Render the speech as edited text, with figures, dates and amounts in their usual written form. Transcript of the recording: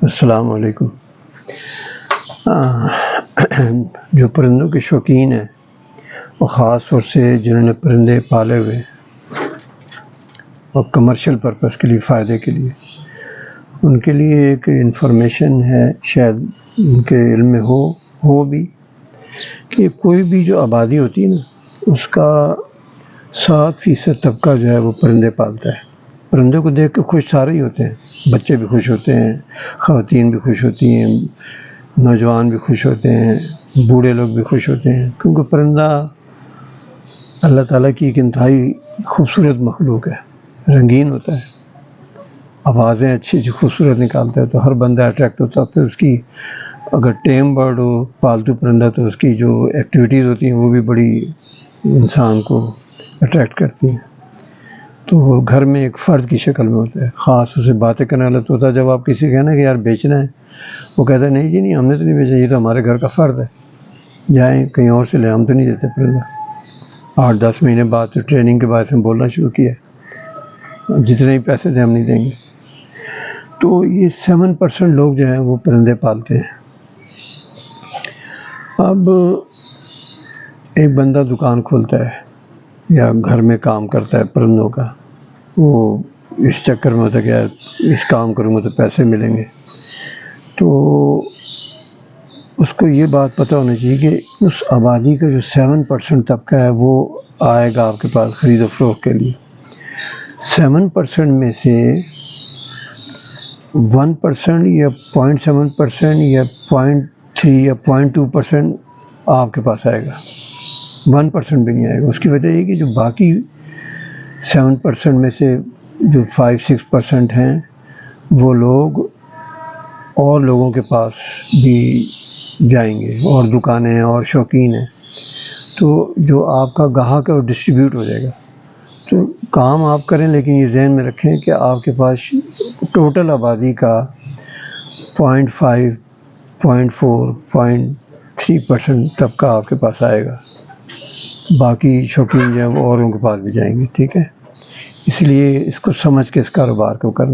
السلام علیکم۔ جو پرندوں کے شوقین ہیں اور خاص طور سے جنہوں نے پرندے پالے ہوئے اور کمرشل پرپس کے لیے فائدے کے لیے، ان کے لیے ایک انفارمیشن ہے، شاید ان کے علم میں ہو بھی، کہ کوئی بھی جو آبادی ہوتی ہے نا، اس کا 7% طبقہ جو ہے وہ پرندے پالتا ہے۔ پرندوں کو دیکھ کے خوش سارے ہی ہوتے ہیں، بچے بھی خوش ہوتے ہیں، خواتین بھی خوش ہوتی ہیں، نوجوان بھی خوش ہوتے ہیں، بوڑھے لوگ بھی خوش ہوتے ہیں، کیونکہ پرندہ اللہ تعالیٰ کی ایک انتہائی خوبصورت مخلوق ہے، رنگین ہوتا ہے، آوازیں اچھی خوبصورت نکالتا ہے، تو ہر بندہ اٹریکٹ ہوتا ہے۔ پھر اس کی اگر ٹیم برڈ ہو، پالتو پرندہ، تو اس کی جو ایکٹیویٹیز ہوتی ہیں وہ بھی بڑی انسان کو اٹریکٹ کرتی ہیں۔ تو وہ گھر میں ایک فرد کی شکل میں ہوتا ہے، خاص اسے باتیں کرنے والا تو ہوتا ہے۔ جب آپ کسی کہنا کہ یار بیچنا ہے، وہ کہتا ہے نہیں جی نہیں، ہم نے تو نہیں بیچا، یہ تو ہمارے گھر کا فرد ہے، جائیں کہیں اور سے لیں، ہم تو نہیں دیتے پرندہ۔ 8-10 مہینے بعد تو ٹریننگ کے بعد سے بولنا شروع کیا، جتنے ہی پیسے دیں ہم نہیں دیں گے۔ تو یہ 7% لوگ جو ہیں وہ پرندے پالتے ہیں۔ اب ایک بندہ دکان کھولتا ہے یا گھر میں کام کرتا ہے پرندوں کا، وہ اس چکر میں ہوتا ہے کہ یار اس کام کروں گا تو پیسے ملیں گے، تو اس کو یہ بات پتہ ہونا چاہیے کہ اس آبادی کا جو 7% طبقہ ہے وہ آئے گا آپ کے پاس خرید و فروخت کے لیے۔ 7% میں سے 1% یا 0.7% یا 0.3 یا 0.2% آپ کے پاس آئے گا، 1% بھی نہیں آئے گا۔ اس کی وجہ یہ کہ جو باقی 7% میں سے جو 5-6% ہیں وہ لوگ اور لوگوں کے پاس بھی جائیں گے، اور دکانیں ہیں اور شوقین ہیں، تو جو آپ کا گاہک ہے وہ ڈسٹریبیوٹ ہو جائے گا۔ تو کام آپ کریں، لیکن یہ ذہن میں رکھیں کہ آپ کے پاس ٹوٹل آبادی کا 0.5 0.4 0.3% طبقہ آپ کے پاس آئے گا، باقی شوقین جو ہیں وہ اوروں کے پاس بھی جائیں گے، ٹھیک ہے؟ اس لیے اس کو سمجھ کے اس کاروبار کو کرنا۔